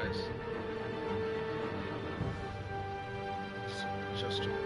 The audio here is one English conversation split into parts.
guys. So, just a minute.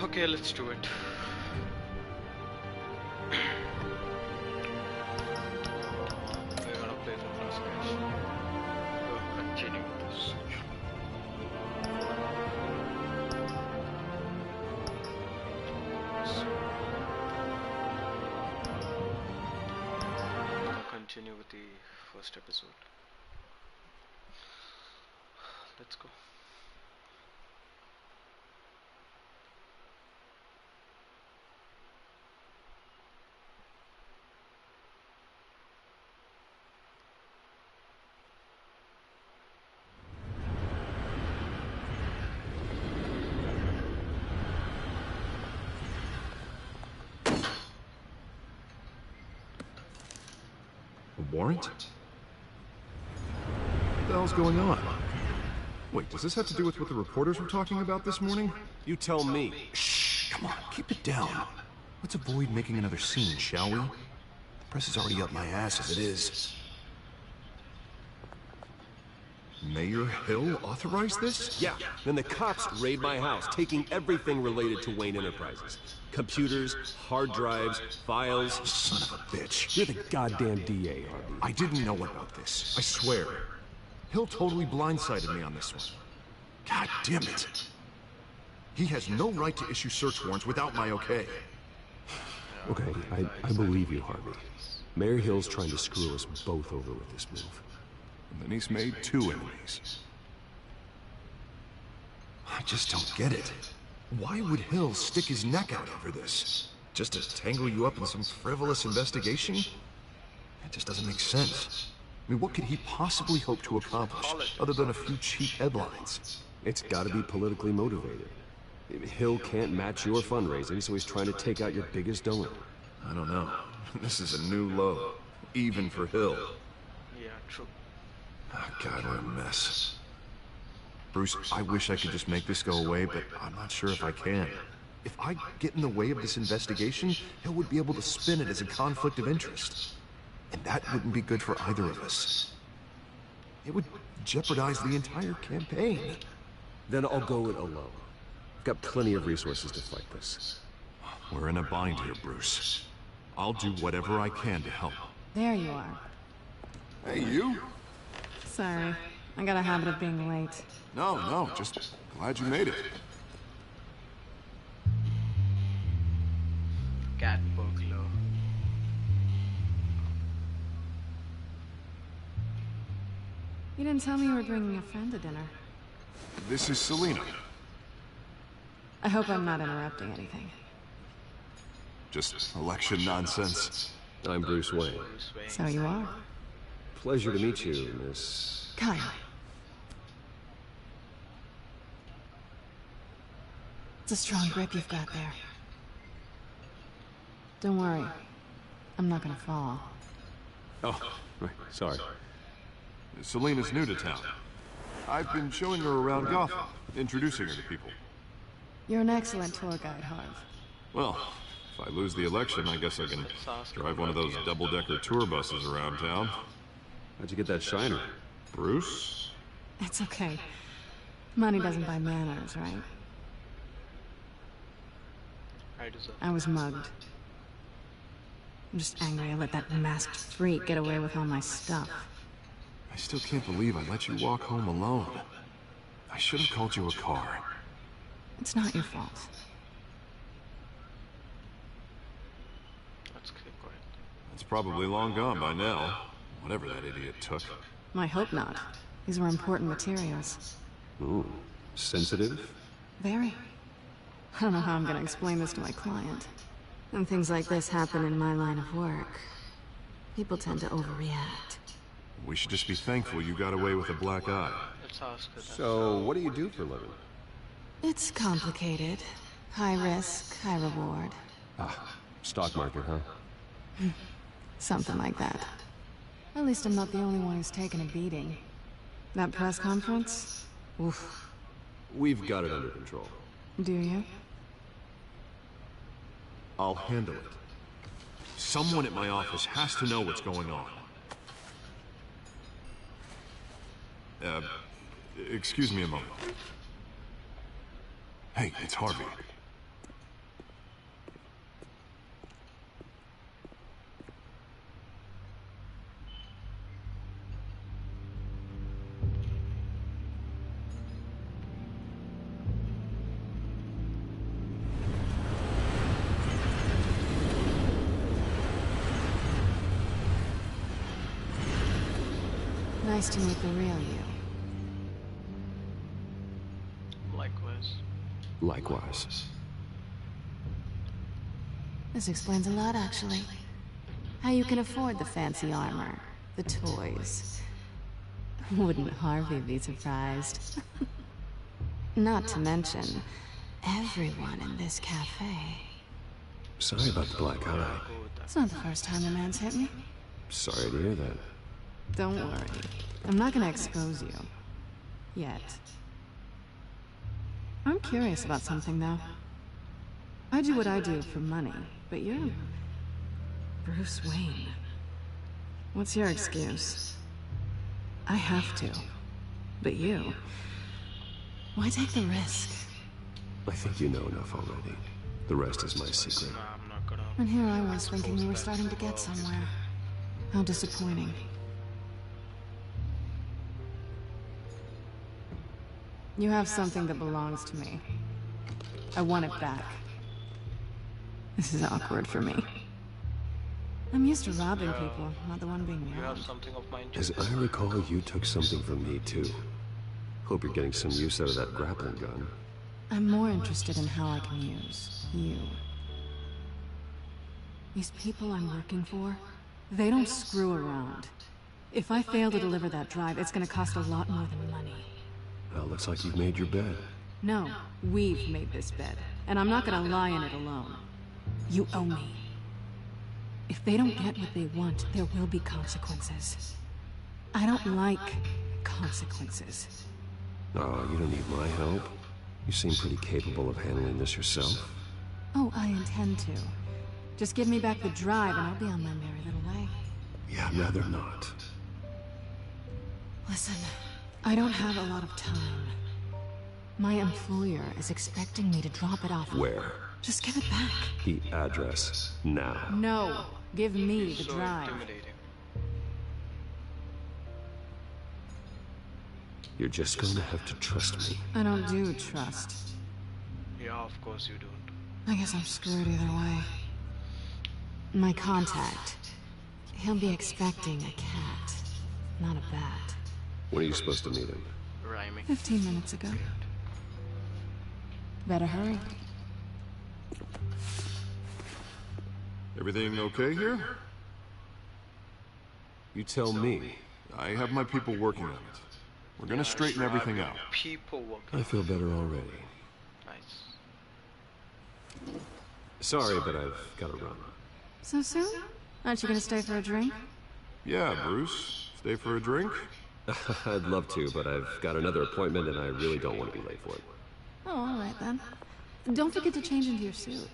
Okay, let's do it. We're gonna play the first match. We'll continue with this. We'll continue with the first episode. Let's go. Warrant? What the hell's going on? Wait, does this have to do with what the reporters were talking about this morning? You tell me. Shh! Come on, keep it down. Let's avoid making another scene, shall we? The press is already up my ass as it is. Mayor Hill authorized this? Yeah, then the cops raid my house, taking everything related to Wayne Enterprises. Computers, hard drives, files. Son of a bitch. You're the goddamn DA, Harvey. I didn't know about this. I swear. Hill totally blindsided me on this one. God damn it. He has no right to issue search warrants without my okay. Okay, I believe you, Harvey. Mayor Hill's trying to screw us both over with this move. And then he's made two enemies. I just don't get it. Why would Hill stick his neck out over this? Just to tangle you up in some frivolous investigation? It just doesn't make sense. I mean, what could he possibly hope to accomplish, other than a few cheap headlines? It's gotta be politically motivated. Hill can't match your fundraising, so he's trying to take out your biggest donor. I don't know. This is a new low, even for Hill. Yeah, true. Oh, God, what a mess. Bruce, I wish I could just make this go away, but I'm not sure if I can. If I get in the way of this investigation, Hill would be able to spin it as a conflict of interest. And that wouldn't be good for either of us. It would jeopardize the entire campaign. Then I'll go it alone. I've got plenty of resources to fight this. We're in a bind here, Bruce. I'll do whatever I can to help. There you are. Hey, you? Sorry. I got a habit of being late. No, just glad you made it. Cat burglar. You didn't tell me you were bringing a friend to dinner. This is Selena. I hope I'm not interrupting anything. Just election nonsense. I'm Bruce Wayne. So you are. Pleasure to meet you, Miss... Kyle. It's a strong grip you've got there. Don't worry. I'm not gonna fall. Oh, right, sorry. Selena's new to town. I've been showing her around Gotham, introducing her to people. You're an excellent tour guide, Harv. Well, if I lose the election, I guess I can drive one of those double-decker tour buses around town. How'd you get that shiner? Bruce? It's okay. Money doesn't buy manners, right? I was mugged. I'm just angry I let that masked freak get away with all my stuff. I still can't believe I let you walk home alone. I should have called you a car. It's not your fault. It's probably long gone by now. Whatever that idiot took. I hope not. These were important materials. Ooh, sensitive? Very. I don't know how I'm gonna explain this to my client. When things like this happen in my line of work, people tend to overreact. We should just be thankful you got away with a black eye. So, what do you do for a living? It's complicated. High risk, high reward. Ah, stock market, huh? Something like that. At least I'm not the only one who's taken a beating. That press conference? Oof. We've got it under control. Do you? I'll handle it. Someone at my office has to know what's going on. Excuse me a moment. Hey, it's Harvey. Nice to meet the real you. Likewise. This explains a lot, actually. How you can afford the fancy armor, the toys. Wouldn't Harvey be surprised? Not to mention, everyone in this cafe. Sorry about the black eye. It's not the first time the man's hit me. Sorry to hear that. Don't worry. I'm not gonna expose you. Yet. I'm curious about something, though. I do what I do for money, but you're... Bruce Wayne. What's your excuse? I have to. But you... Why take the risk? I think you know enough already. The rest is my secret. And here I was thinking we were starting to get somewhere. How disappointing. You have something that belongs to me. I want it back. This is awkward for me. I'm used to robbing people, not the one being robbed. As I recall, you took something from me, too. Hope you're getting some use out of that grappling gun. I'm more interested in how I can use you. These people I'm working for, they don't screw around. If I fail to deliver that drive, it's gonna cost a lot more than money. Well, looks like you've made your bed. No, we've made this bed, and I'm not gonna lie in it alone. You owe me. If they don't get what they want, there will be consequences. I don't like consequences. Oh, you don't need my help. You seem pretty capable of handling this yourself. Oh, I intend to. Just give me back the drive and I'll be on my merry little way. Yeah, I'd rather not. Listen, I don't have a lot of time. My employer is expecting me to drop it off. Where? Just give it back. The address, now. No, give me the drive. You're just going to have to trust me. I don't do trust. Yeah, of course you don't. I guess I'm screwed either way. My contact. He'll be expecting a cat, not a bat. When are you supposed to meet him? rhyming. 15 minutes ago. Better hurry. Everything okay here? You tell me. I have my people working on it. We're gonna straighten everything out. People working. I feel better already. Nice. Sorry, but I've got to run. So soon? Aren't you gonna stay for a drink? Yeah, Bruce. Stay for a drink? I'd love to, but I've got another appointment and I really don't want to be late for it. Oh, all right then. Don't forget to change into your suit.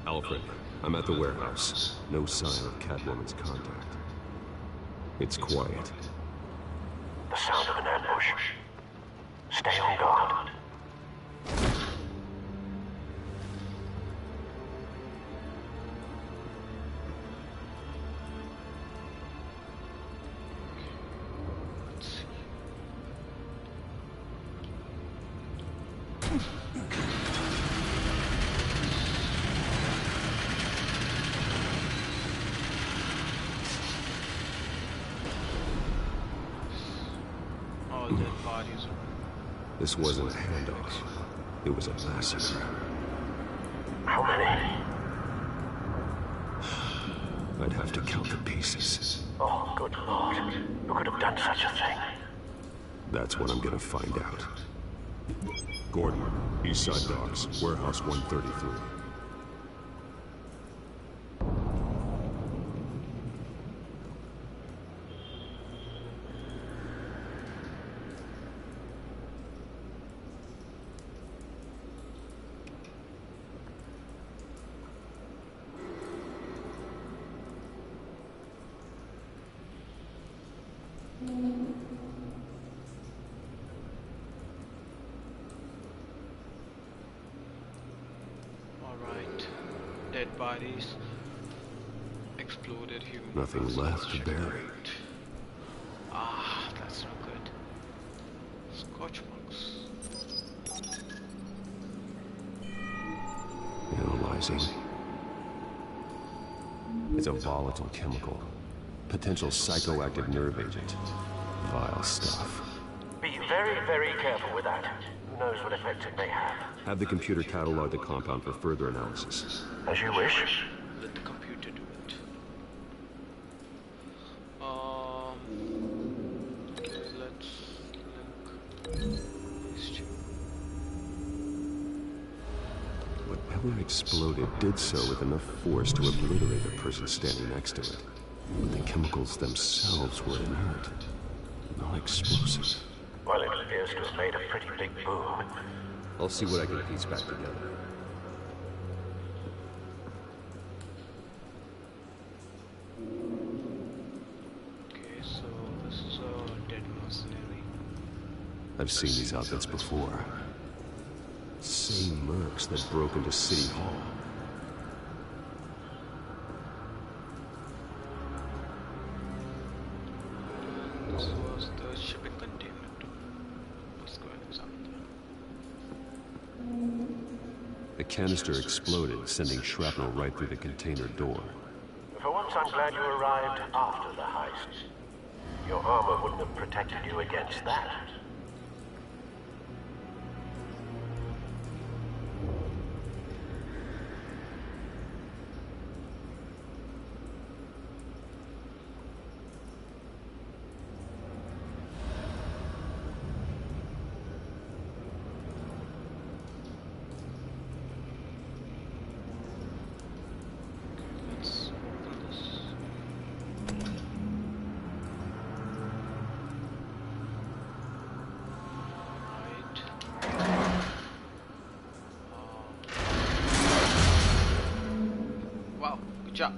Alfred, I'm at the warehouse. No sign of Catwoman's contact. It's quiet. The sound of an ambush. Stay on guard. All dead bodies. This wasn't a handoff. It was a massacre. How many? I'd have to count the pieces. Oh, good Lord. Who could have done such a thing? That's what I'm gonna find out. Gordon, Eastside Docks, Warehouse 133. Alright. Dead bodies. Exploded human. Nothing left to bury. Ah, that's not good. Scotch marks. Analyzing. It's a volatile chemical. Potential psychoactive nerve agent. Vile stuff. Be very, very careful with that. Who knows what effect it may have? Have the computer catalog the compound for further analysis. As you wish. Let the computer do it. Okay, let's link these two. Whatever exploded did so with enough force to obliterate the person standing next to it. But the chemicals themselves were inert, not explosive. Well, it appears to have made a pretty big boom. I'll see what I can piece back together. Okay, so this is a dead mercenary. I've seen these outfits before. Same mercs that broke into City Hall. This was the shipping container. What's going on there? The canister exploded, sending shrapnel right through the container door. For once, I'm glad you arrived after the heist. Your armor wouldn't have protected you against that. Let's open this. Right. Wow, good job.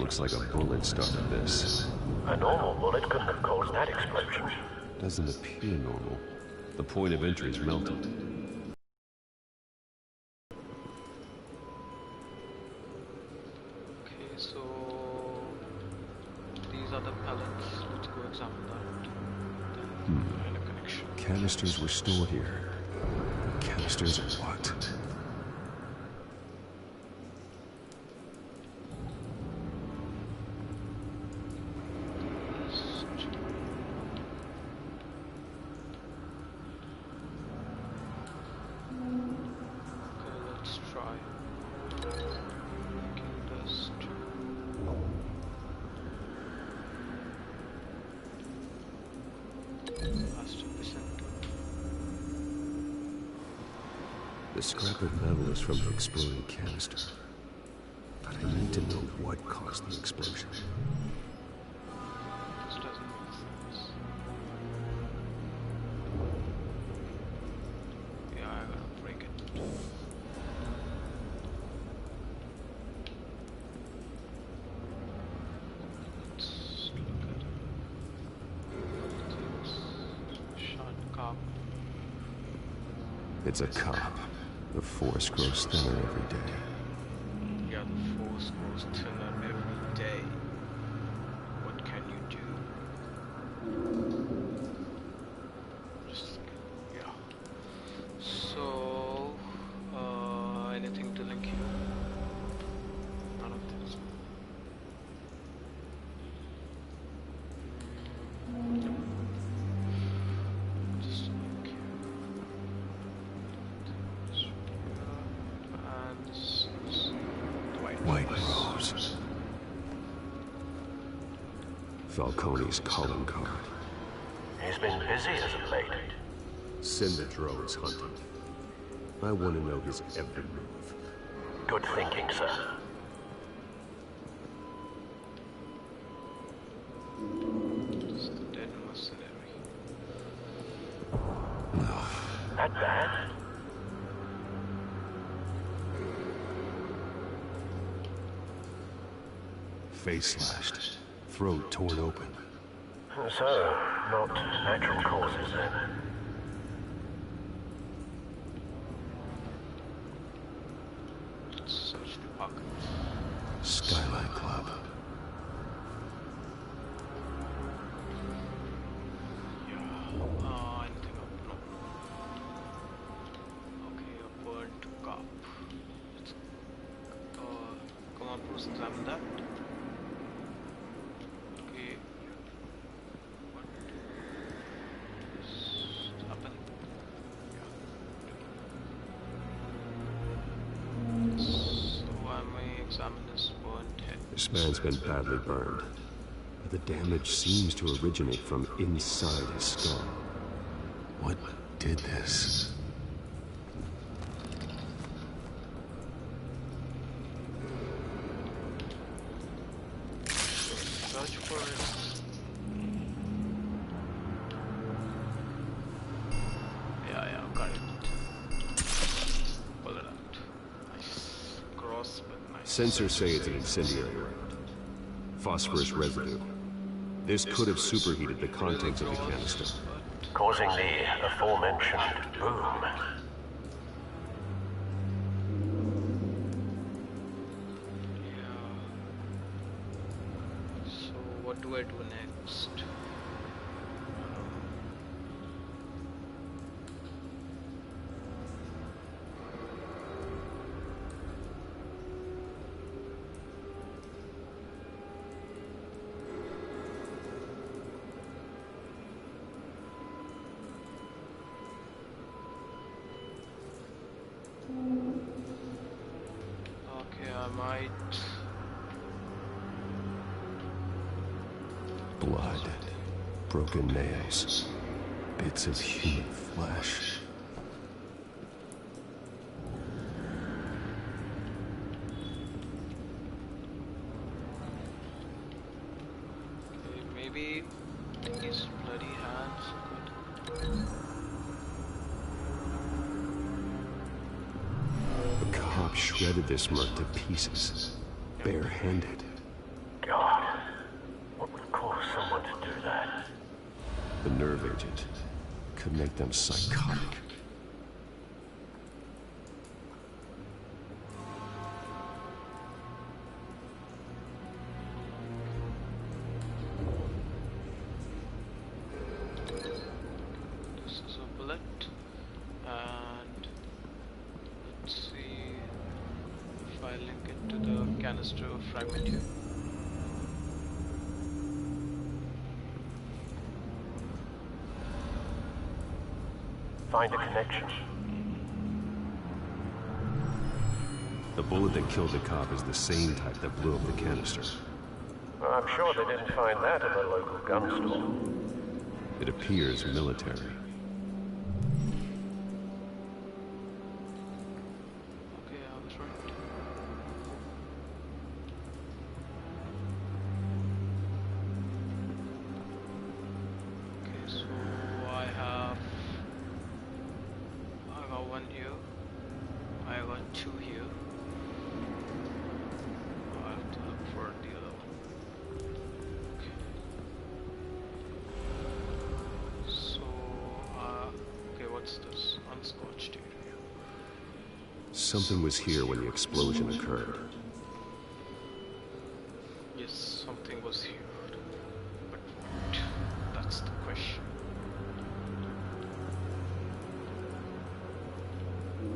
looks like a bullet started this. A normal bullet couldn't have caused that explosion. Doesn't appear normal. The point of entry is melted. Okay, so these are the pellets. Let's go examine that. And a connection. Canisters were stored here. Canisters of what? The scrap of metal is from the exploding canister. But I need to know what caused the explosion. This doesn't make sense. Yeah, I gotta break it. Let's look at it. Shot cop. It's a cop. The force grows thinner every day. Yeah, the force grows thinner every day. What can you do? Just, yeah. So, anything to link here? None of this. Just a link here. And this is the White Rose. Falcone's calling card. He's been busy as of late. Send the drones hunting. I want to know his every move. Good thinking, sir. This is the dead mercenary. That bad? Face slashed. Throat torn open. So, not natural causes then. Let's search the pockets. Skyline Club. Yeah. Anything up? No. Okay, a burnt cop. Let's, come on, Bruce, examine that. Okay. What is happening? Yeah. So I may examine this burnt head. This man's been badly burned. But the damage seems to originate from inside his skull. What did this? Search for it. Yeah, got it. Pull it out. Nice. Gross, but nice. Sensors say it's an incendiary round. Phosphorus residue. This could have superheated the contents of the canister. Causing the aforementioned boom. Yeah. So what do I do next? Okay, I might. Blood. Broken nails. Bits of human flesh. Okay, maybe these bloody hands could. The cop shredded this merc to pieces. Barehanded. The nerve agent could make them psychotic. This is a bullet, and let's see if I link it to the canister fragment here. Find a connection. The bullet that killed the cop is the same type that blew up the canister. Well, I'm sure they didn't find that at the local gun store. It appears military. Okay, I was right. Okay, so I got one here. I got two here. I have to look for the other one. Okay. So, okay, what's this? Unscorched area. Something was here when the explosion occurred. Yes, something was here. But what? That's the question.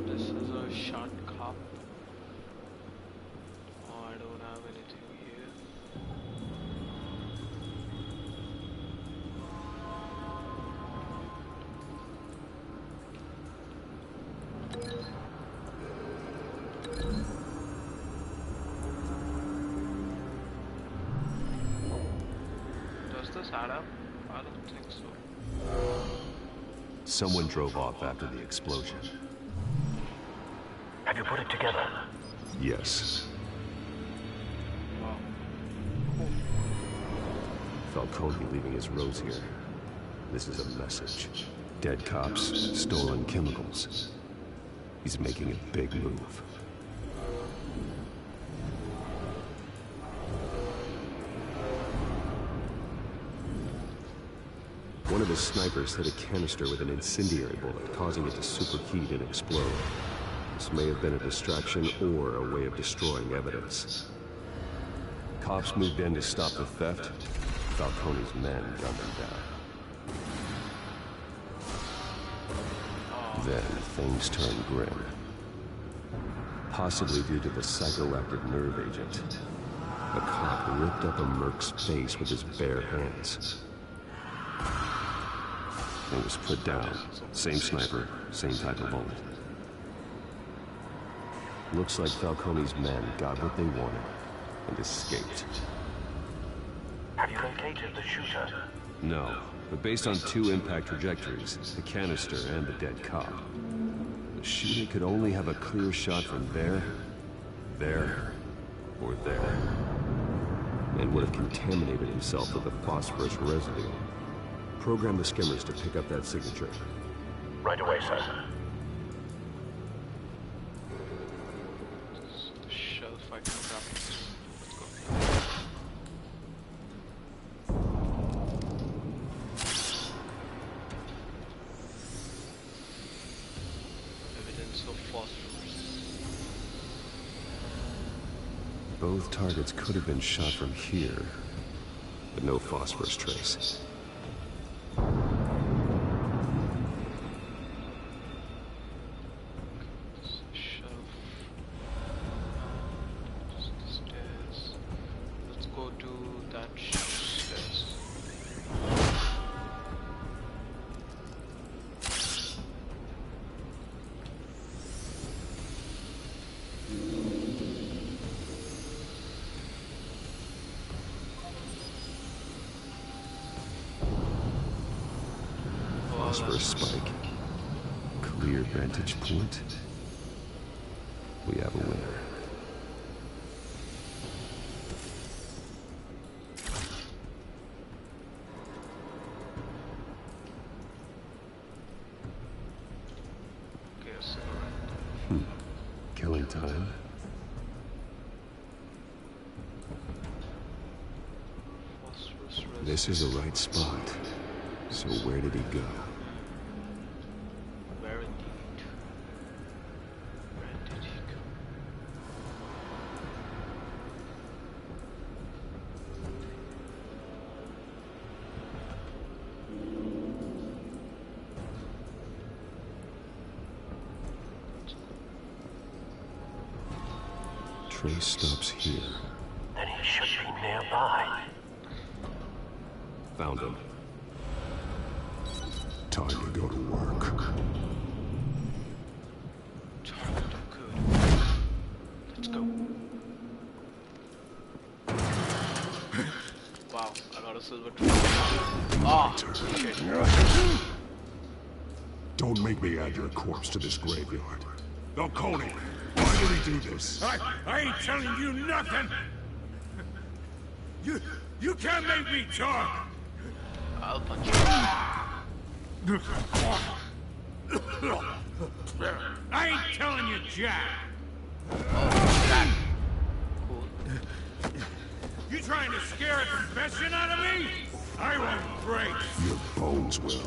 This is a shot cop. Oh, I don't have anything here. Does this add up? I don't think so. Someone drove off after the explosion. Have you put it together? Yes. Wow. Falcone leaving his rose here. This is a message. Dead cops, stolen chemicals. He's making a big move. One of his snipers hit a canister with an incendiary bullet, causing it to superheat and explode. This may have been a distraction or a way of destroying evidence. Cops moved in to stop the theft. Falcone's men gunned them down. Then things turned grim. Possibly due to the psychoactive nerve agent. A cop ripped up a merc's face with his bare hands. It was put down. Same sniper, same type of bullet. Looks like Falcone's men got what they wanted and escaped. Have you located the shooter? No, but based on two impact trajectories, the canister and the dead cop, the shooter could only have a clear shot from there, or there, and would have contaminated himself with the phosphorus residue. Program the skimmers to pick up that signature. Right away, sir. Shelf I can grab. Let's go. Evidence of phosphorus. Both targets could have been shot from here, but no phosphorus trace. Phosphorus spike. Clear vantage point. We have a winner. Okay, a cigarette. Killing time. Phosphorus residue. This is the right spot. So where did he go? Where indeed? Where did he go? Trace stops here. Then he should be nearby. Found him. Time to go to work. Target good. Let's go. Wow, I got a silver trophy. Ah, shit. Don't make me add your corpse to this graveyard. Falcone, why did he do this? I ain't telling you nothing! You can't make me talk! I'll punch you. I ain't telling you jack! Cool. You trying to scare a confession out of me? I won't break! Your bones will.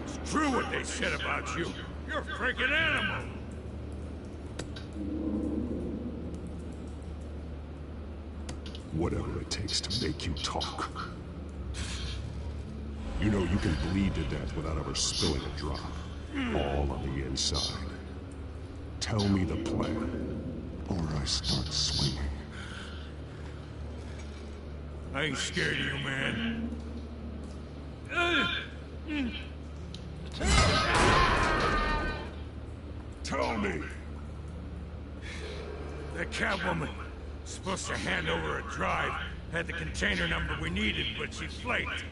It's true what they said about you. You're a freaking animal! Whatever it takes to make you talk. You know you can bleed to death without ever spilling a drop. All on the inside. Tell me the plan, or I start swinging. I ain't scared of you, man. Tell me! That Catwoman supposed to hand over a drive, had the container number we needed, but she flaked.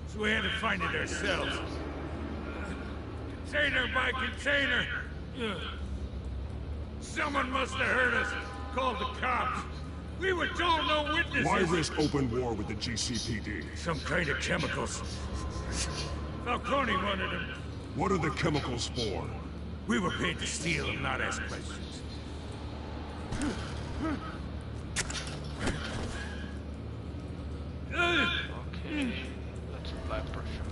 So we had to find it ourselves. Container by container. Someone must have heard us, called the cops. We were told no witnesses. Why risk open war with the GCPD? Some kind of chemicals. Falcone wanted them. What are the chemicals for? We were paid to steal them, not ask questions. Okay, let's apply pressure.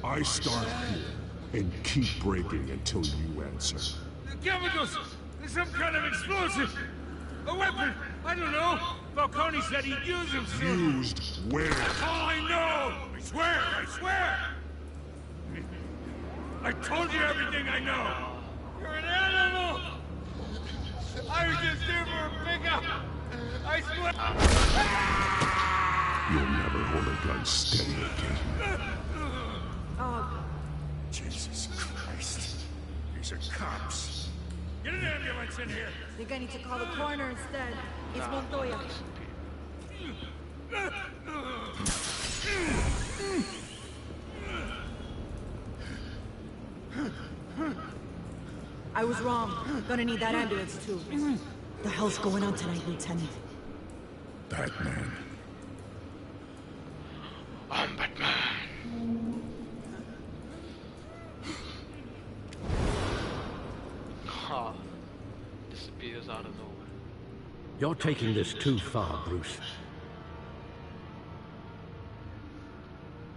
I start here and keep breaking until you answer. The chemicals! Some kind of explosive! A weapon! I don't know! Falcone said he'd use them soon! Used where? That's all I know! I swear! I swear! I told you everything I know! You're an animal! I was just here for a pickup! I swear! You'll never hold a gun steady again. Jesus Christ. These are cops. Get an ambulance in here! I think I need to call the coroner instead. It's Montoya. I was wrong. Gonna need that ambulance too. The hell's going on tonight, Lieutenant? Batman. I'm Batman. Ha. Disappears out of nowhere. You're taking this too far, Bruce.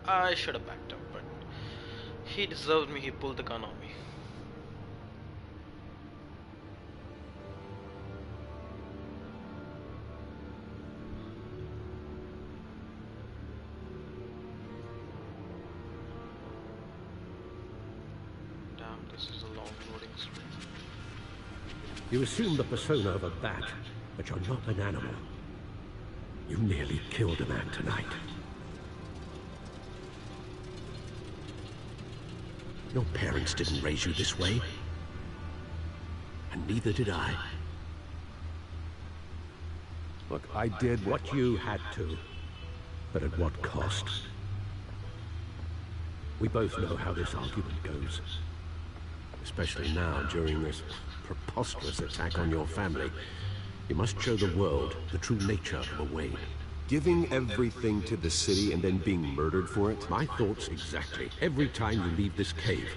I should have backed up, but he deserved me. He pulled the gun on me. Damn, this is a long loading screen. You assume the persona of a bat, but you're not an animal. You nearly killed a man tonight. Your parents didn't raise you this way. And neither did I. Look, I did What you had to, but at what cost? We both know how this argument goes. Especially now, during this preposterous attack on your family. You must show the world the true nature of a Wayne. Giving everything to the city and then being murdered for it? My thoughts exactly. Every time you leave this cave.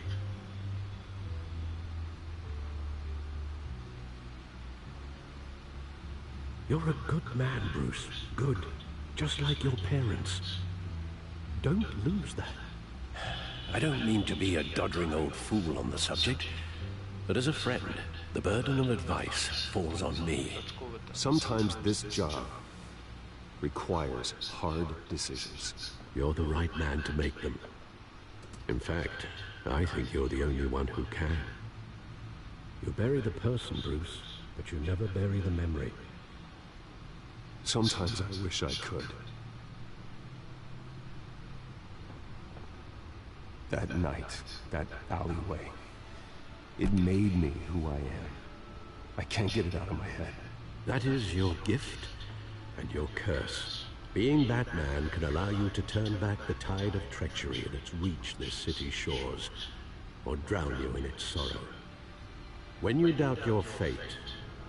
You're a good man, Bruce. Good. Just like your parents. Don't lose that. I don't mean to be a doddering old fool on the subject, but as a friend, the burden of advice falls on me. Sometimes this job requires hard decisions. You're the right man to make them. In fact, I think you're the only one who can. You bury the person, Bruce, but you never bury the memory. Sometimes I wish I could. That night, that alleyway, it made me who I am. I can't get it out of my head. That is your gift and your curse. Being Batman can allow you to turn back the tide of treachery that's reached this city's shores, or drown you in its sorrow. When you doubt your fate,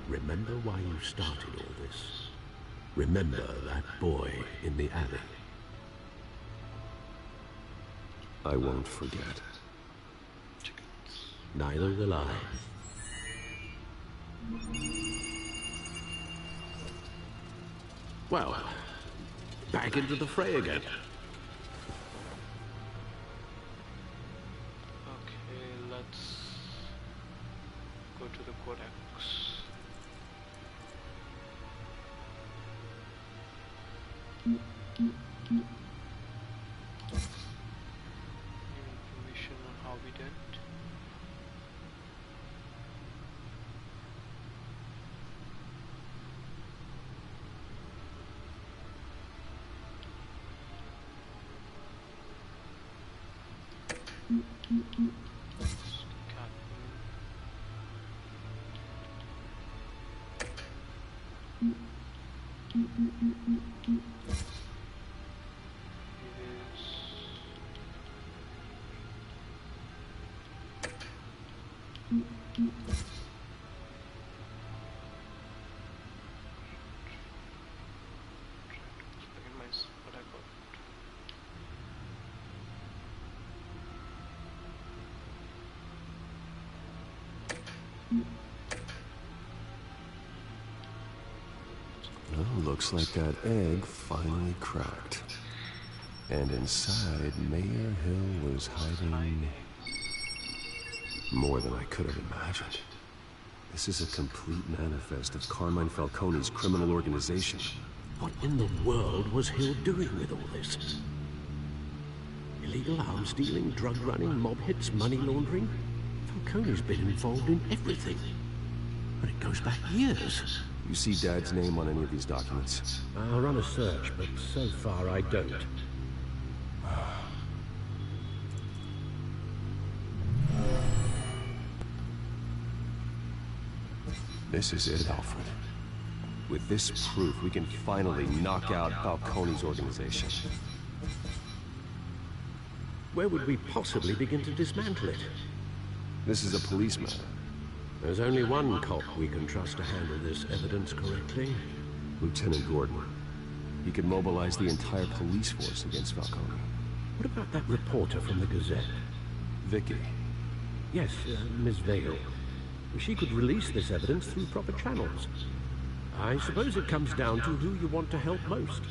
remember why you started all this. Remember that boy in the alley. I won't forget. Neither will I. Well, back into the fray again. Okay, let's go to the codex. Information on how we did. Well, looks like that egg finally cracked. And inside, Mayor Hill was hiding more than I could have imagined. This is a complete manifest of Carmine Falcone's criminal organization. What in the world was Hill doing with all this? Illegal arms dealing, drug running, mob hits, money laundering? Falcone's been involved in everything. But it goes back years. You see Dad's name on any of these documents? I'll run a search, but so far I don't. This is it, Alfred. With this proof, we can finally knock out Falcone's organization. Where would we possibly begin to dismantle it? This is a police matter. There's only one cop we can trust to handle this evidence correctly. Lieutenant Gordon. He could mobilize the entire police force against Falcone. What about that reporter from the Gazette? Vicky. Yes, Miss Vale. She could release this evidence through proper channels. I suppose it comes down to who you want to help most.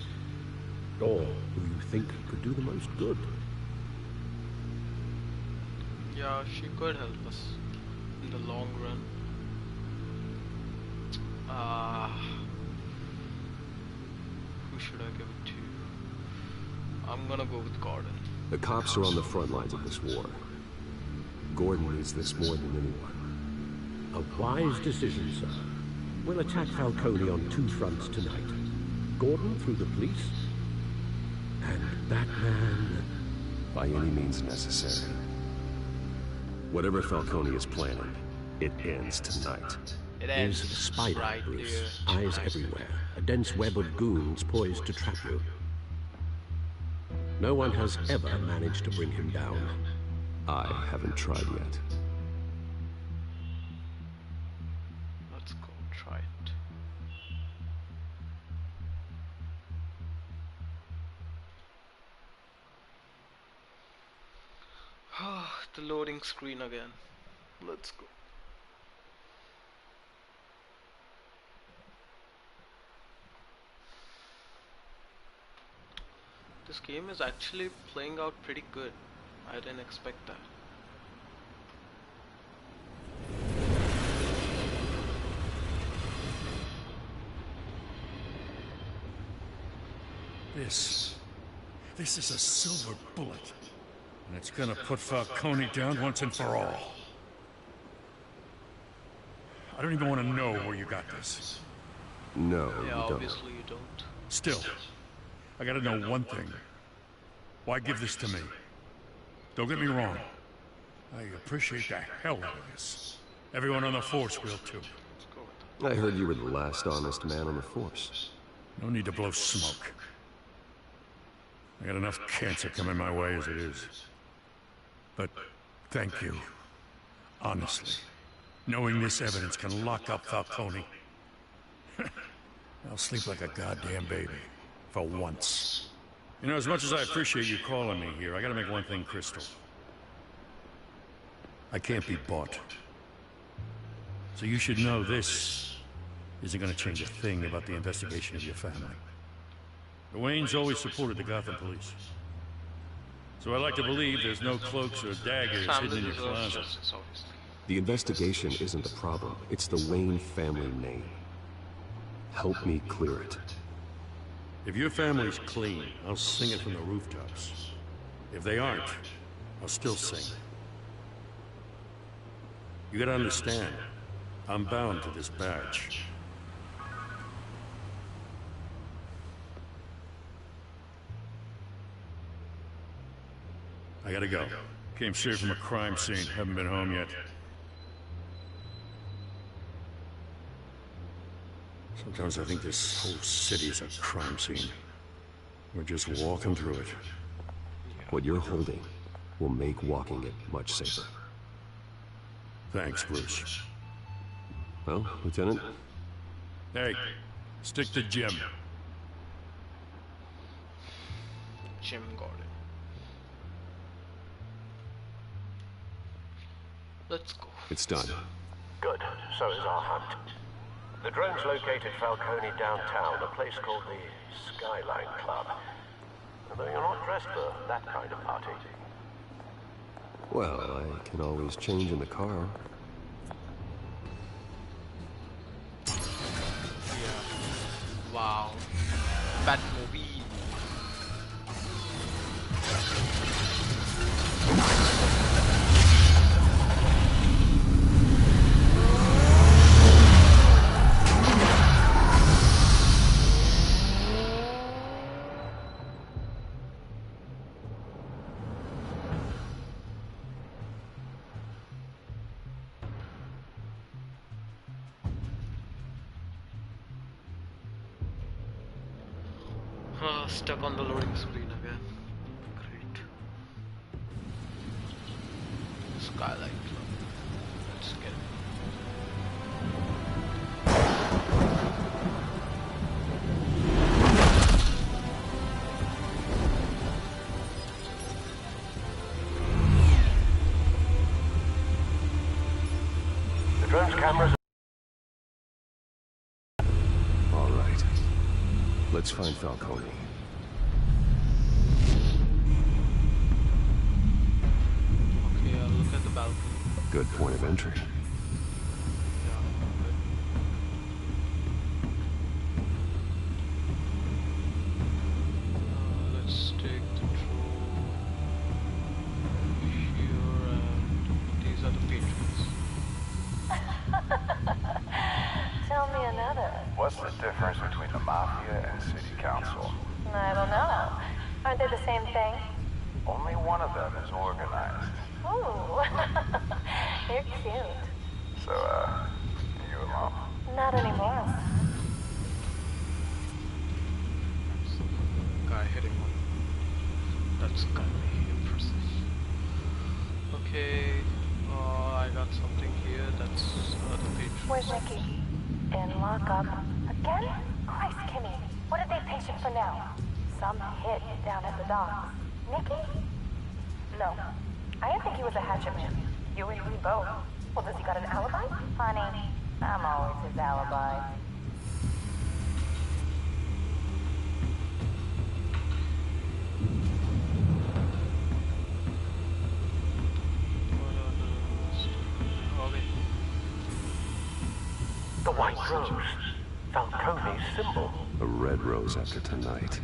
Or who you think could do the most good. Yeah, she could help us in the long run. Who should I give it to? I'm gonna go with Gordon. The cops are on the front lines of this war. Gordon needs this more than anyone. A wise decision, sir. We'll attack Falcone on two fronts tonight. Gordon through the police, and Batman... by any means necessary. Whatever Falcone is planning, it ends tonight. It His ends spider, right Bruce. there. Eyes everywhere. A dense web of goons poised to trap you. No one has ever managed to bring him down. I haven't tried yet. Let's go try it. the loading screen again. Let's go. This game is actually playing out pretty good. I didn't expect that. This is a silver bullet. And it's gonna put Falcone down once and for all. I don't even want to know where you got this. No, Yeah, you don't. obviously you don't. Still, I gotta know one thing. Why give this to me? Don't get me wrong. I appreciate the hell out of this. Everyone on the Force will too. Let's go with that. I heard you were the last honest man on the Force. No need to blow smoke. I got enough cancer coming my way as it is. But thank you. Honestly. Knowing this evidence can lock up Falcone. I'll sleep like a goddamn baby. For once. You know, as much as I appreciate you calling me here, I gotta make one thing crystal. I can't be bought. So you should know this isn't gonna change a thing about the investigation of your family. The Waynes always supported the Gotham police. So I like to believe there's no cloaks or daggers hidden in your closet. The investigation isn't the problem. It's the Wayne family name. Help me clear it. If your family's clean, I'll sing it from the rooftops. If they aren't, I'll still sing. You gotta understand, I'm bound to this badge. I gotta go. Came straight from a crime scene. Haven't been home yet. Sometimes I think this whole city's a crime scene. We're just walking through it. What you're holding will make walking it much safer. Thanks, Bruce. Well, Lieutenant? Hey, stick to Jim. Jim got it. Let's go. It's done. Good. So is our hunt. The drones located Falcone downtown, a place called the Skyline Club. Although you're not dressed for that kind of party. Well, I can always change in the car. Yeah. Wow. Batmobile. Stuck on the loading screen again. Great. Skyline Club. Let's get it. The drone's cameras. All right. Let's find Falcone. Look at the balcony. Good point of entry. Yeah, good. Let's take the drone here, and these are the patrons. Tell me another. What's the difference between the Mafia and City Council? I don't know. Aren't they the same thing? Only one of them is organized. Ooh, you're cute. So, you alone? Not anymore. Guy hitting one. That's gonna be impressive. Okay, I got something here. That's the page. Where's Nikki? In lockup. Again? Christ, Kimmy. What are they patient for now? Some hit down at the docks. Nikki? No. I didn't think he was a hatchet man. You and me both. Well, does he got an alibi? Honey, I'm always his alibi. The white rose. Falcone's symbol. A red rose after tonight.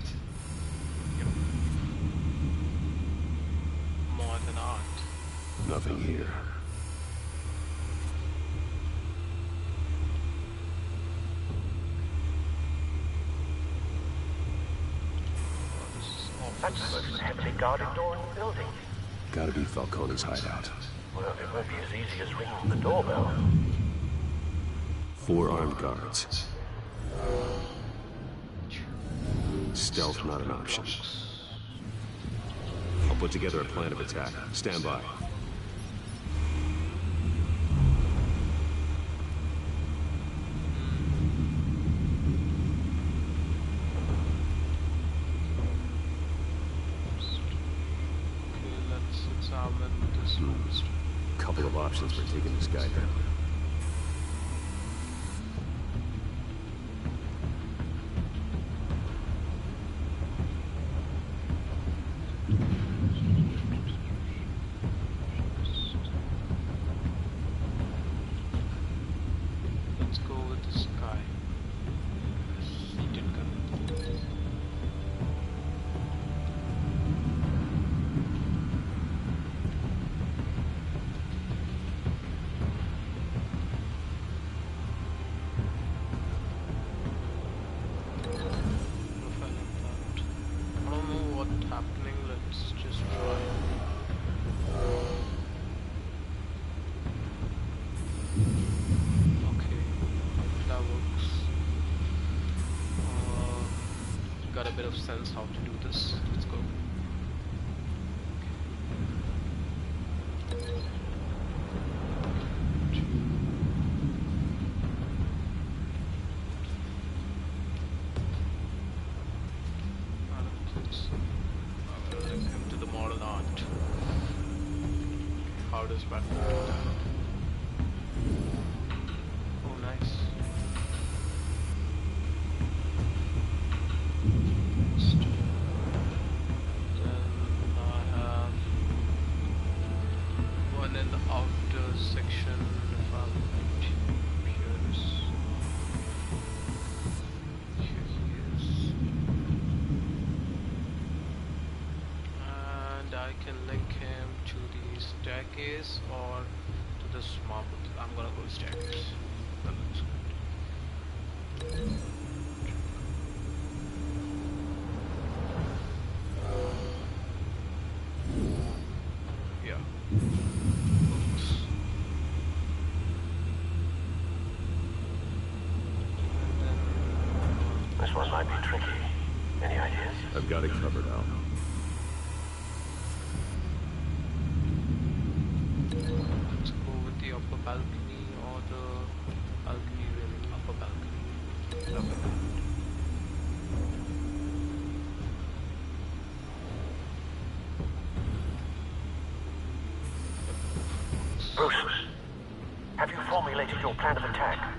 More than art. Nothing here. That's the most heavily guarded door in the building. Gotta be Falcone's hideout. Well, it won't be as easy as ringing the doorbell. 4 armed guards. Stealth not an option. I'll put together a plan of attack. Stand by. Let's examine this monster. Couple of options for taking this guy down. Let's go with this guy. Heated gun. I don't know what's happening. Let's just try. Okay, that works. Got a bit of sense how to do this. Let's go. I don't think so. I will link him to the model art. How does Batman do that? Oh, nice. Then I have one in the outer section. If I'm right, here he is. And I can link him to the staircase or to this marble. I'm gonna go staircase. That looks good. Yeah. Oops. And then This one might be tricky. Any ideas? I've got it covered, Al. let's go with the upper balcony or the balcony really. Upper balcony. Love it. Bruce, have you formulated your plan of attack?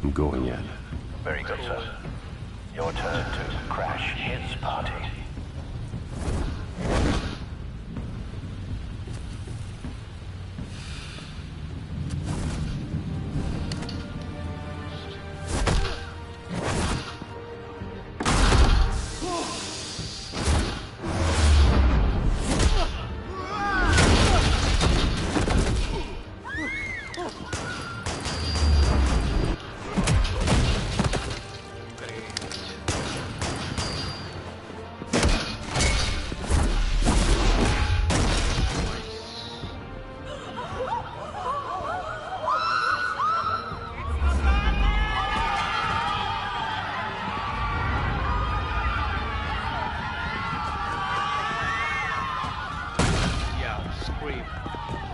I'm going in. Very good, sir. Your turn to crash his party.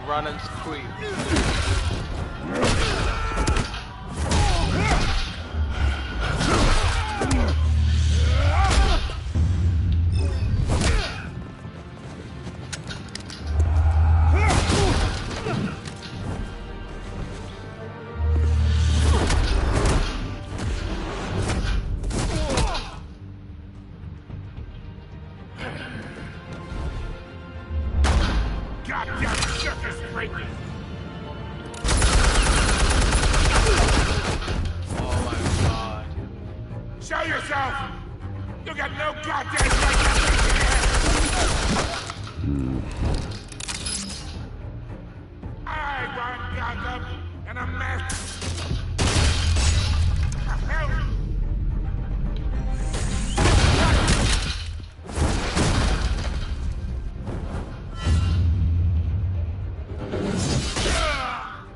Run and scream. goddamn circus freak! Oh my god. Show yourself! You got no goddamn right here! I run Gotham, and a mess!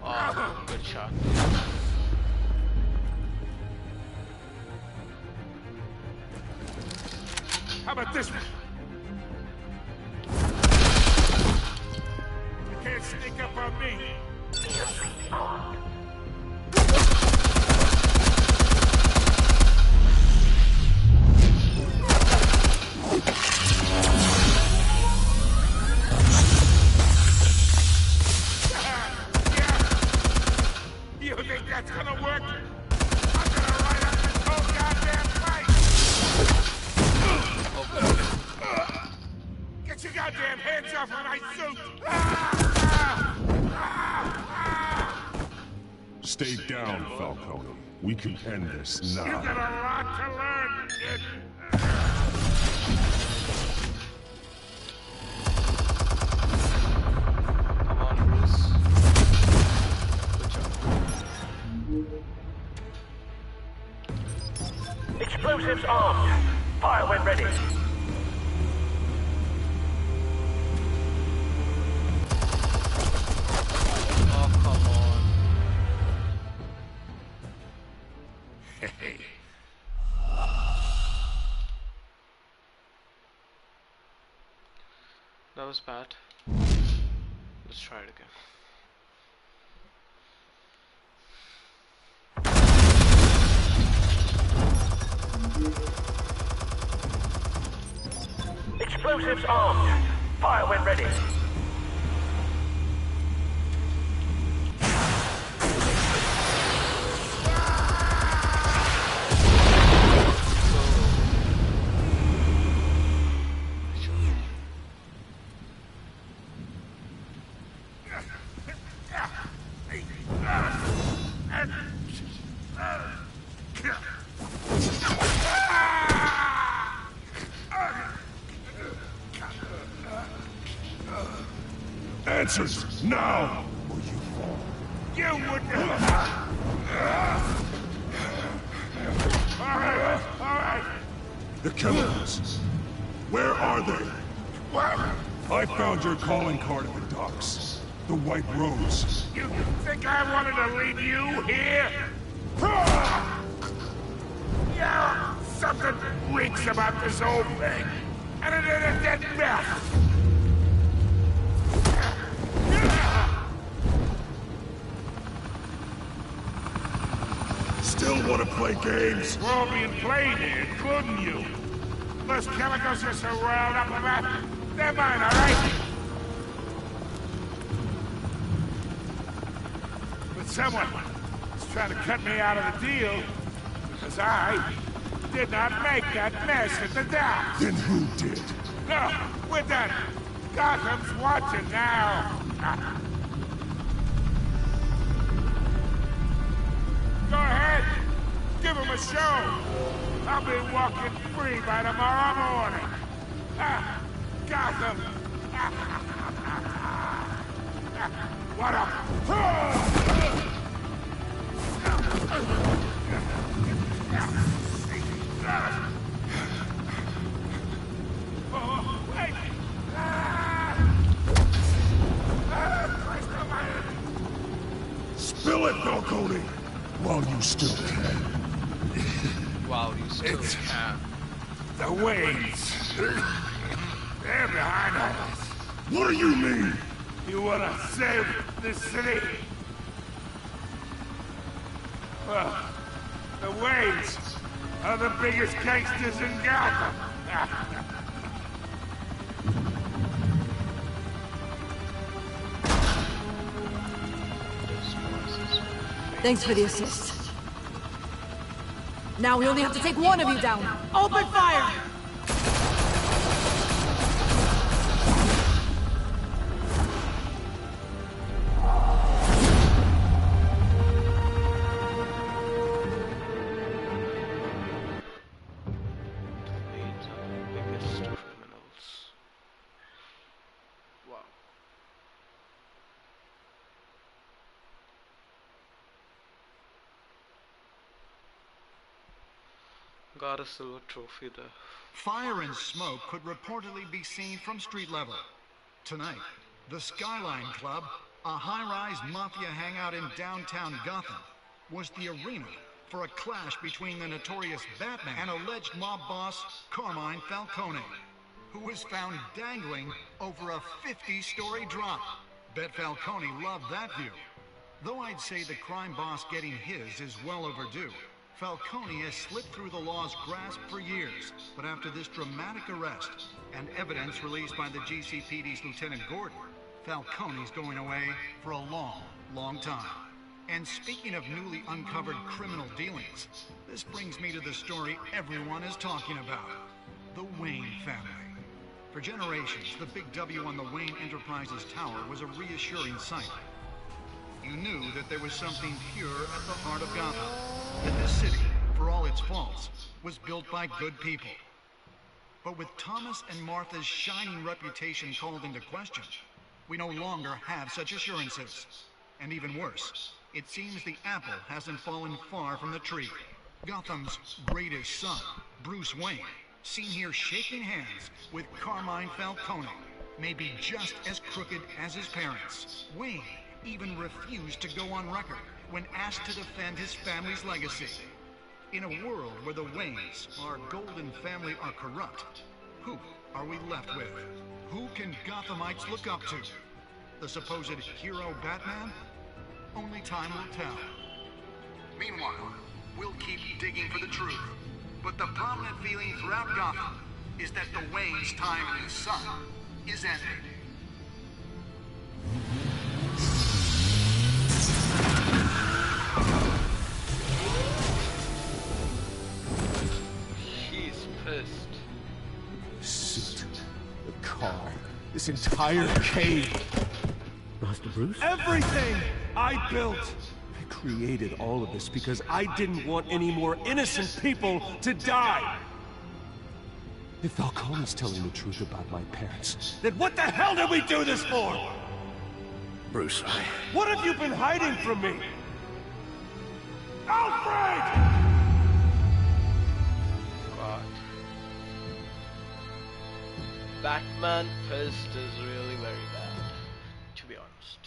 Oh, good shot. How about this one? You can't sneak up on me. You think that's gonna work? I'm gonna light up this whole goddamn place! Get your goddamn hands off of my suit! Stay down, Falcone. We can end this now. You got a lot to learn, kid! Come on, Bruce. Good job. Explosives armed. Fire when ready. Oh, come on. That was bad. Let's try it again. Explosives armed. Fire when ready. Answers now, or you fall. You wouldn't. All right. The chemicals. Where are they? What? I found your calling card at the docks. The White Rose. You think I wanted to leave you here? Yeah, something reeks about this whole thing. And it ain't a dead mess. Still want to play games? We're all being played here, including you. Those chemicals you're so riled up about, they're mine, all right? But someone is trying to cut me out of the deal because I did not make that mess at the dock. Then who did? No, we're done. Gotham's watching now. Go ahead. Give him a show. I'll be walking free by tomorrow morning. Gotham. What up? Oh, wait. Spill it, Falcone, while you still can. Wow, you still can. The Waynes. They're behind all this. What do you mean? You wanna save this city? Well, the Waynes are the biggest gangsters in Gotham. Thanks for the assist. Now we only have to take one of you down. Open fire! Wow. Got a silver trophy there. Fire and smoke could reportedly be seen from street level. Tonight, the Skyline Club, a high-rise mafia hangout in downtown Gotham, was the arena for a clash between the notorious Batman and alleged mob boss Carmine Falcone, who was found dangling over a 50-story drop. Bet Falcone loved that view. Though I'd say the crime boss getting his is well overdue. Falcone has slipped through the law's grasp for years, but after this dramatic arrest and evidence released by the GCPD's Lieutenant Gordon, Falcone's going away for a long, long time. And speaking of newly uncovered criminal dealings, this brings me to the story everyone is talking about. The Wayne family. For generations, the big W on the Wayne Enterprises tower was a reassuring sight. You knew that there was something pure at the heart of Gotham. That this city, for all its faults, was built by good people. But with Thomas and Martha's shining reputation called into question, we no longer have such assurances. And even worse, it seems the apple hasn't fallen far from the tree. Gotham's greatest son, Bruce Wayne, seen here shaking hands with Carmine Falcone, may be just as crooked as his parents. Wayne even refused to go on record when asked to defend his family's legacy. In a world where the Waynes, our golden family, are corrupt, who are we left with? Who can Gothamites look up to? The supposed hero Batman? Only time will tell. Meanwhile, we'll keep digging for the truth. But the prominent feeling throughout Gotham is that the Waynes' time in the sun is ending. He's pissed. The suit, the car, this entire cave. Master Bruce? Everything I built! I created all of this because I didn't want any more innocent people to die! If Falcone's telling the truth about my parents, then what the hell did we do this for? Bruce, What have you been hiding from me? Alfred! God. Batman pissed is really very bad, to be honest.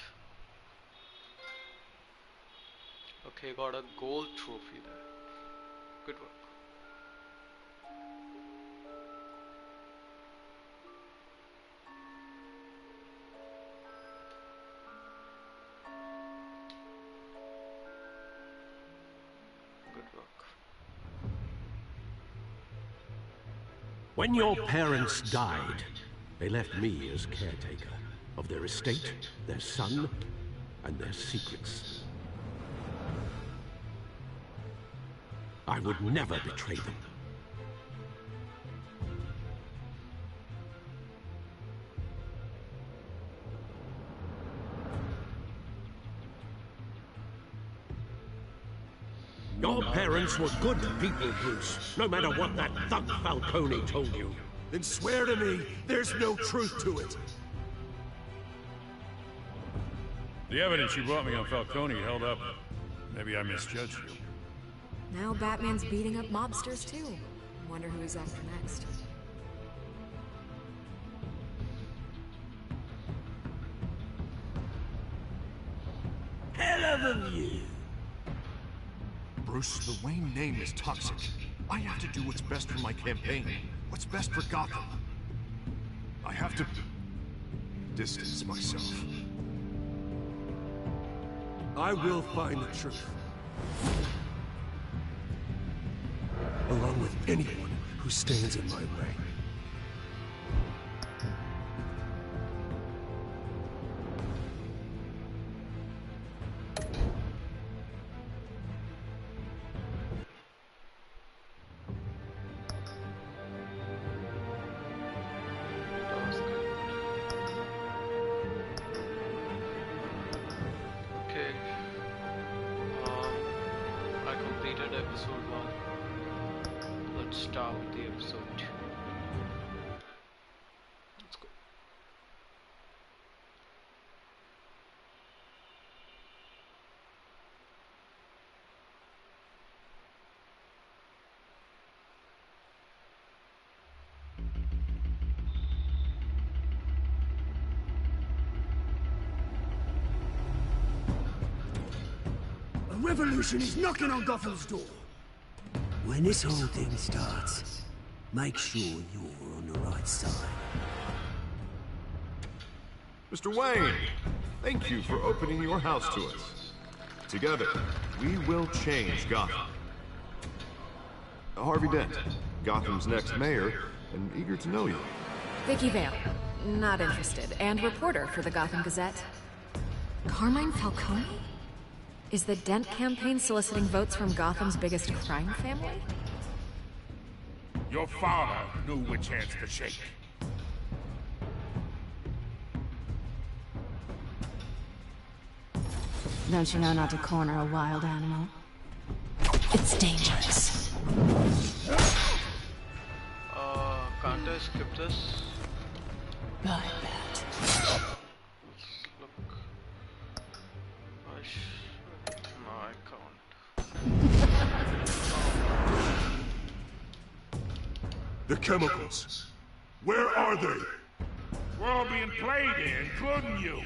Okay, got a gold trophy there. Good work. Good work. When your parents died, they left me as caretaker of their estate, their son, and their secrets. I would never betray them. Your parents were good people, Bruce, no matter what that thug Falcone told you. Then swear to me there's no truth to it. The evidence you brought me on Falcone held up. Maybe I misjudged you. Now Batman's beating up mobsters too. Wonder who he's after next. Hell of a view. Bruce, the Wayne name is toxic. I have to do what's best for my campaign. What's best for Gotham. I have to distance myself. I will find the truth. Along with anyone who stands in my way. Okay. I completed episode 1. Let's start with the episode 2. Let's go. revolution is knocking on Gotham's door. When this whole thing starts, make sure you're on the right side. Mr. Wayne, thank you for opening your house to us. Together, we will change Gotham. Harvey Dent, Gotham's next mayor, and eager to know you. Vicky Vale, not interested, and reporter for the Gotham Gazette. Carmine Falcone? Is the Dent campaign soliciting votes from Gotham's biggest crime family? Your father knew which hands to shake. Don't you know not to corner a wild animal? It's dangerous. Can't I skip this? Bye, Bat. Look. No, I can't. The chemicals. Where are they? We're all being played here, including you.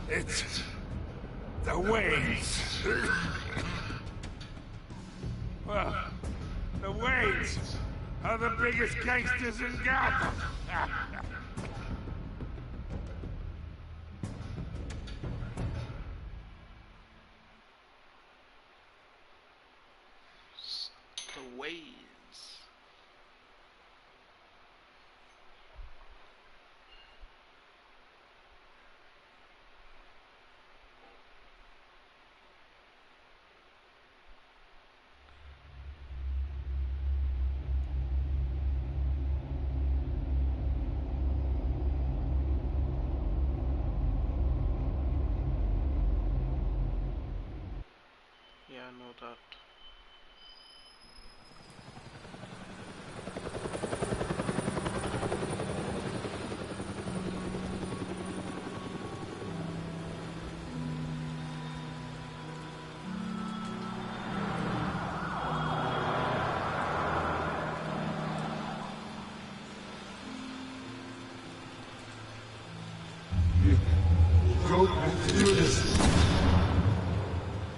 It's the Waynes. Well, the Waynes are the biggest gangsters in Gotham. The Waynes. Yeah, I know that.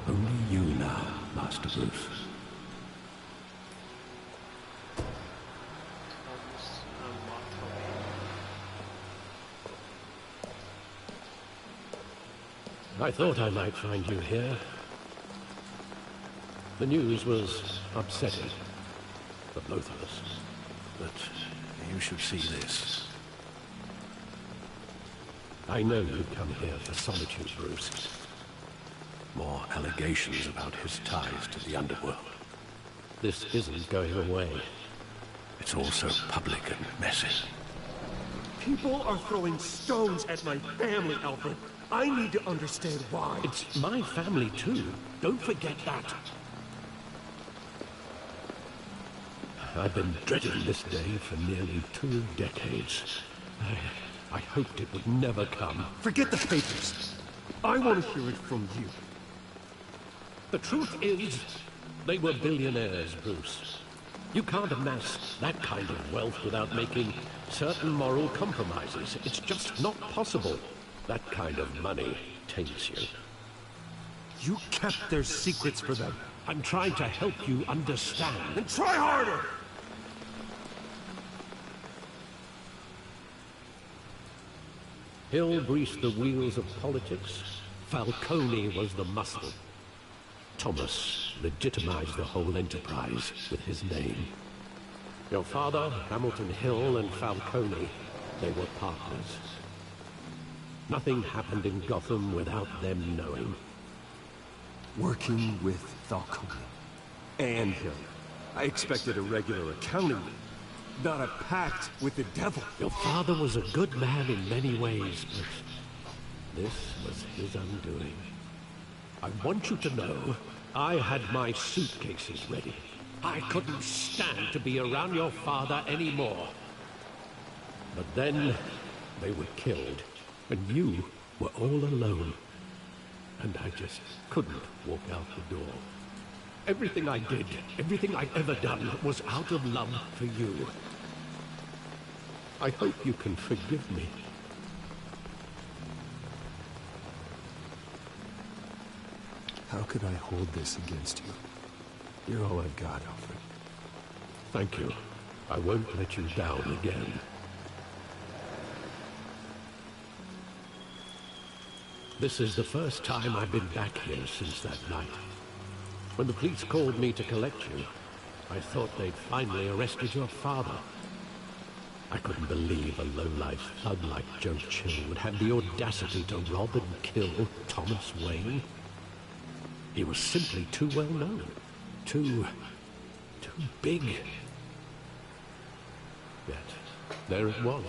Only you now, Master Bruce. I thought I might find you here. The news was upsetting for both of us. But you should see this. I know you'd come here for solitude, Bruce. More allegations about his ties to the underworld. This isn't going away. It's all so public and messy. People are throwing stones at my family, Alfred. I need to understand why. It's my family too. Don't forget that. I've been dreading this day for nearly 2 decades. I hoped it would never come. Forget the papers. I want to hear it from you. The truth is, they were billionaires, Bruce. You can't amass that kind of wealth without making certain moral compromises. It's just not possible. That kind of money taints you. You kept their secrets for them. I'm trying to help you understand. Then try harder! Hill greased the wheels of politics. Falcone was the muscle. Thomas legitimized the whole enterprise with his name. Your father, Hamilton Hill, and Falcone, they were partners. Nothing happened in Gotham without them knowing. Working with Falcone and Hill. I expected a regular accounting, not a pact with the devil. Your father was a good man in many ways, but this was his undoing. I want you to know, I had my suitcases ready. I couldn't stand to be around your father anymore. But then, they were killed, and you were all alone. And I just couldn't walk out the door. Everything I did, everything I'd ever done, was out of love for you. I hope you can forgive me. How could I hold this against you? You're all I've got, Alfred. Thank you. I won't let you down again. This is the first time I've been back here since that night. When the police called me to collect you, I thought they'd finally arrested your father. I couldn't believe a low-life thug like Joe Chill would have the audacity to rob and kill Thomas Wayne. He was simply too well known. Too big. Yet, there it was.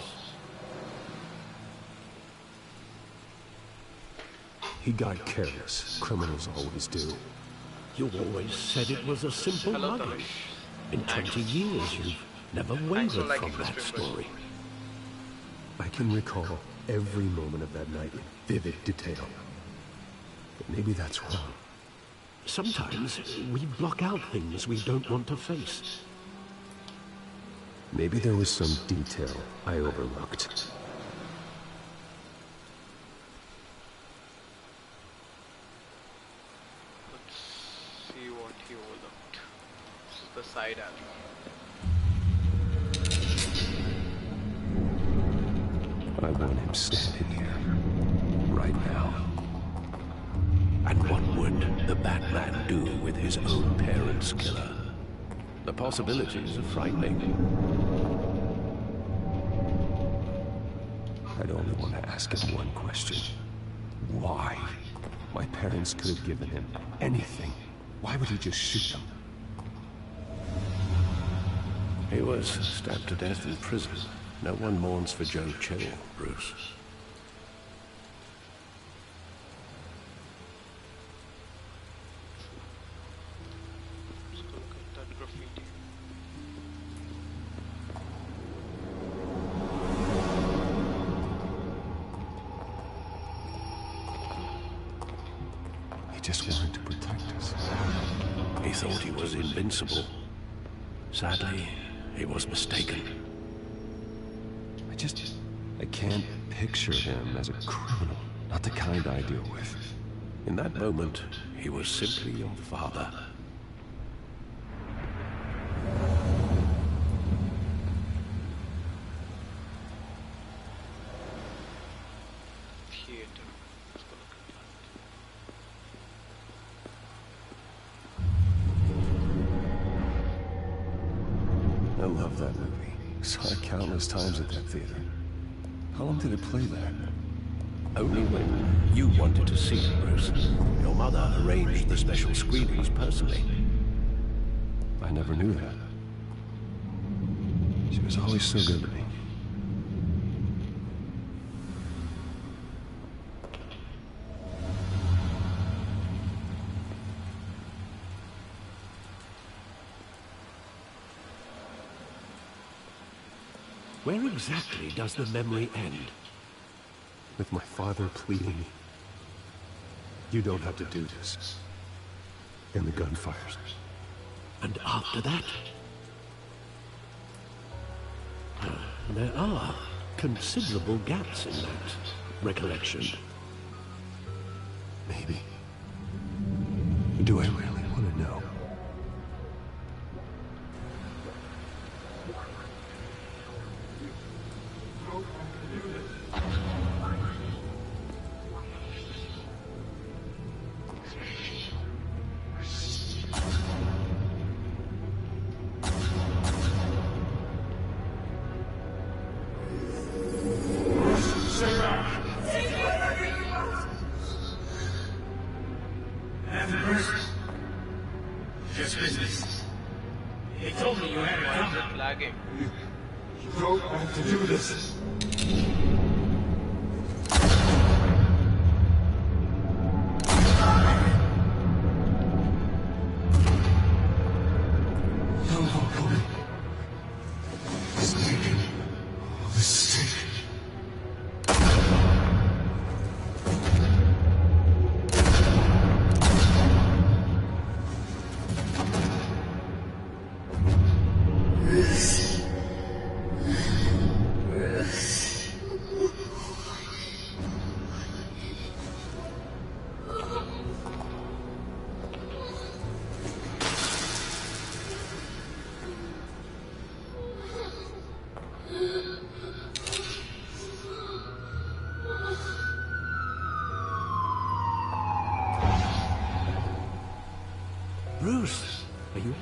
He got careless. Criminals always do. You always said it was a simple mugging. In 20 years, you've never wavered from that story. I can recall every moment of that night in vivid detail. But maybe that's wrong. Sometimes we block out things we don't want to face. Maybe there was some detail I overlooked. Let's see what he overlooked. This is the side alley. I want him standing here, right now. And what would the Batman do with his own parents' killer? The possibilities are frightening. I'd only want to ask him one question. Why? My parents could have given him anything. Why would he just shoot them? He was stabbed to death in prison. No one mourns for Joe Chill, Bruce. Let's go look at that graffiti. He just wanted to protect us. He thought he was invincible. Sadly, he was mistaken. I can't picture him as a criminal. Not the kind I deal with. In that moment, he was simply your father. Theater. Let's go look at that. I love that movie. Saw it countless times at that theater. How long did it play there? Only when you wanted to see it, Bruce. Your mother arranged the special screenings personally. I never knew that. She was always so good to me. Where exactly does the memory end? With my father pleading me. You don't have to do this. And the gunfires. And after that? There are considerable gaps in that recollection. Maybe. Do I really want to know? Just business. He told me you had it Why is it lagging? You don't have to do this.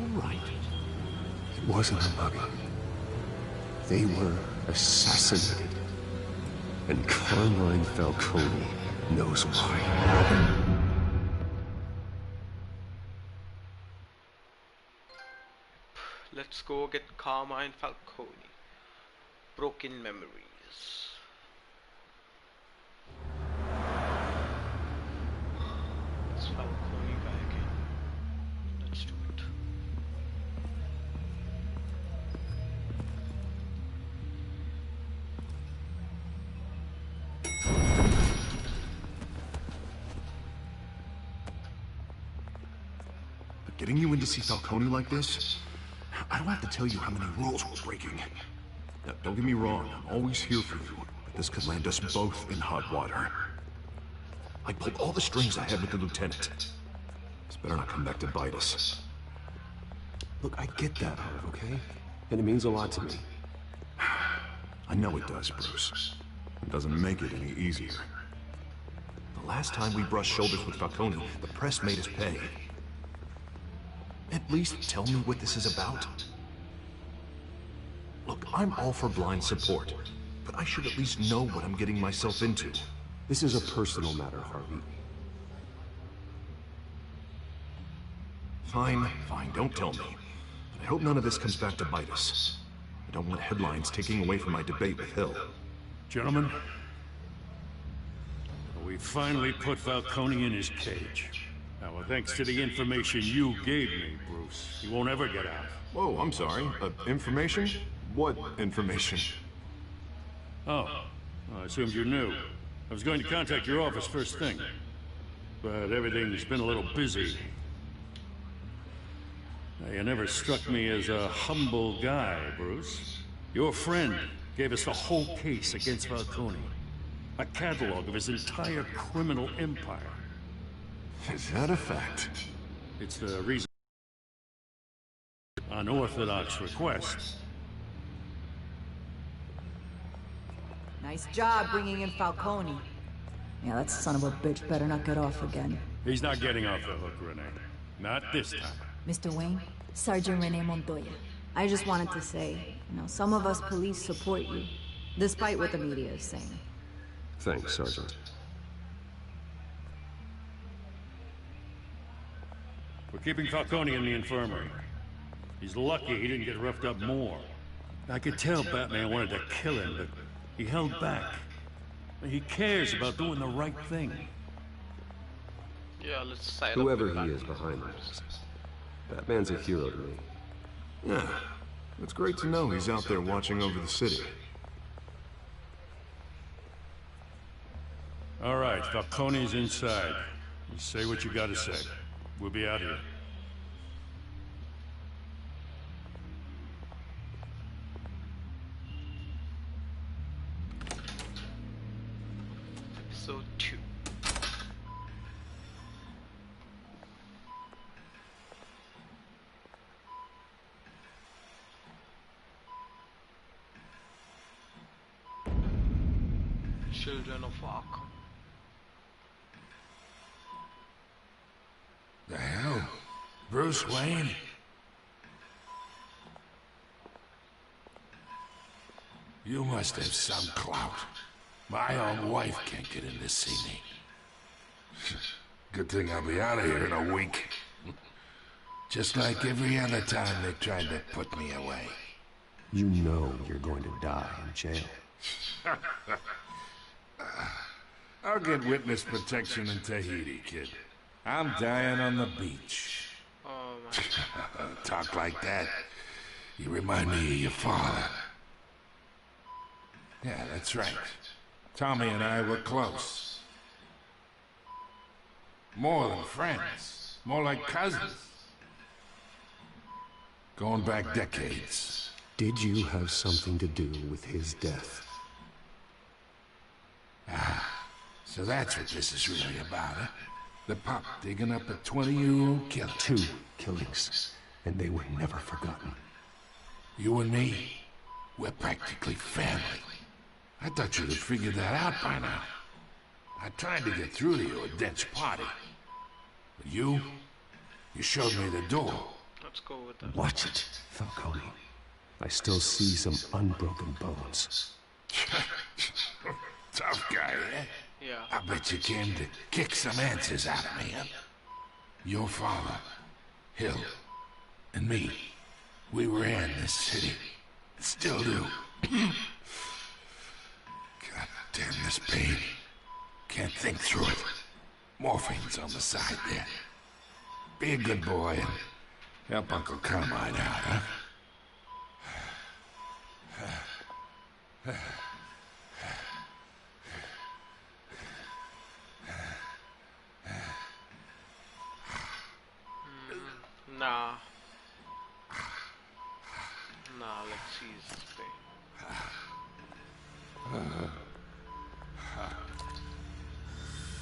all right. It wasn't a mugging. They were assassinated. And Carmine Falcone knows why. Let's go get Carmine Falcone. Broken memories. It's Falcone guy again. Let's do it. But getting you in to see Falcone like this, I don't have to tell you how many rules we're breaking. Now, don't get me wrong, I'm always here for you, but this could land us both in hot water. I pulled all the strings I had with the lieutenant. This better not come back to bite us. Look, I get that, Harv, okay? And it means a lot to me. I know it does, Bruce. It doesn't make it any easier. The last time we brushed shoulders with Falcone, the press made us pay. At least tell me what this is about. Look, I'm all for blind support, but I should at least know what I'm getting myself into. This is a personal matter, Harvey. Fine, don't tell me. But I hope none of this comes back to bite us. I don't want headlines taking away from my debate with Hill. Gentlemen, we finally put Falcone in his cage. Now, thanks to the information you gave me, Bruce, he won't ever get out. Whoa, I'm sorry. Information? What information? Oh, I assumed you knew. I was going to contact your office first thing, but everything's been a little busy. You never struck me as a humble guy, Bruce. Your friend gave us the whole case against Falcone. A catalog of his entire criminal empire. Is that a fact? It's the reason. Unorthodox request. Nice job bringing in Falcone. Yeah, that son of a bitch better not get off again. He's not getting off the hook, Renee. Not this time. Mr. Wayne, Sergeant Renee Montoya. I just wanted to say, some of us police support you, despite what the media is saying. Thanks, Sergeant. We're keeping Falcone in the infirmary. He's lucky he didn't get roughed up more. I could tell Batman wanted to kill him, but he held back. He cares about doing the right thing. Yeah, let's side Whoever up with he is behind this, Batman's a hero to me. Yeah, it's great to know he's out there watching over the city. All right, Falcone's inside. You say what you gotta say. We'll be out here. Episode 2. Children of Arkham. The hell? Bruce Wayne? You must have some clout. My own wife can't get in to see me. Good thing I'll be out of here in a week. Just like every other time they tried to put me away. You know you're going to die in jail. I'll get witness protection in Tahiti, kid. I'm dying on the beach. Oh my. Talk like that. You remind me of your father. Yeah, that's right. Tommy and I were close. More than friends. More like cousins. Going back decades. Did you have something to do with his death? Ah, so that's what this is really about, huh? The pup digging up a 20-year-old killer. 2 killings, and they were never forgotten. You and me, we're practically family. I thought you'd have figured that out by now. I tried to get through to you at Dent's party. But you showed me the door. Let's go with that. Watch it, Falcone. I still see some unbroken bones. Tough guy, eh? Yeah. I bet you came to kick some answers out of me, huh? Your father, Hill, and me, we ran this city. Still do. God damn this pain. Can't think through it. Morphine's on the side there. Be a good boy and help Uncle Carmine out, huh? Nah. Nah, let's ease this pain.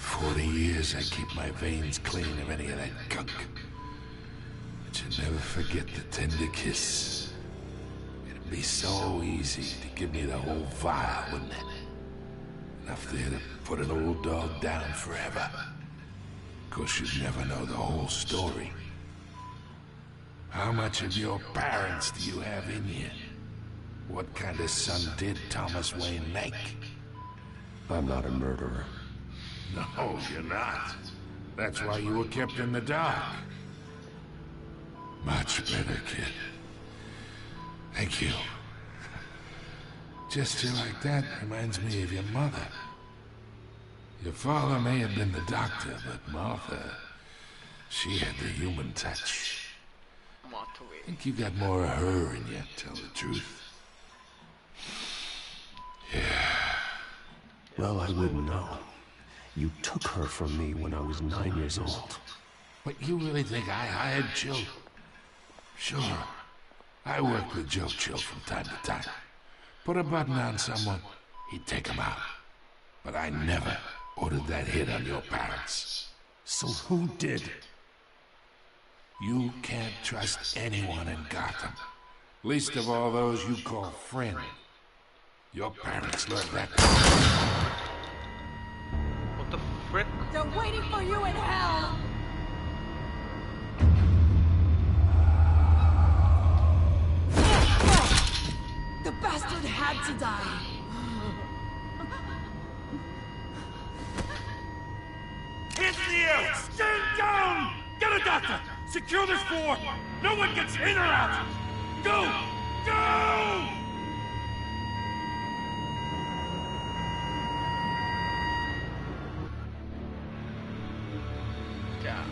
40 years I keep my veins clean of any of that gunk. But you never forget the tender kiss. It'd be so easy to give me the whole vial, wouldn't it? Enough there to put an old dog down forever. Of course, you'd never know the whole story. How much of your parents do you have in you? What kind of son did Thomas Wayne make? I'm not a murderer. No, you're not. That's why you were kept in the dark. Much better, kid. Thank you. Gesture like that reminds me of your mother. Your father may have been the doctor, but Martha, she had the human touch. I think you got more of her in you, tell the truth. Yeah. Well, I wouldn't know. You took her from me when I was 9 years old. But you really think I hired Jill? Sure. I worked with Joe Chill from time to time. Put a button on someone, he'd take him out. But I never ordered that hit on your parents. So who did? You can't trust anyone in Gotham. Least of all those you call friend. Your parents learned that. What the frick? They're waiting for you in hell! The bastard had to die. Hands in the air! Stand down! Get a doctor! Secure this floor! No one gets in or out! Go! Go! Yeah.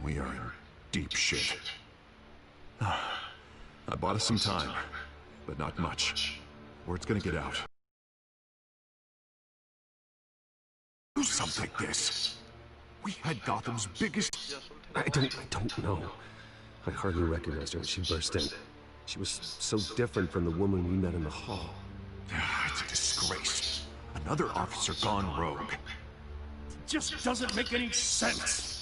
We are in deep shit. I bought us some time, but not much. Word's gonna get out. Do something like this. We had Gotham's biggest... I don't know. I hardly recognized her as she burst in. She was so different from the woman we met in the hall. It's a disgrace. Another officer gone rogue. It just doesn't make any sense.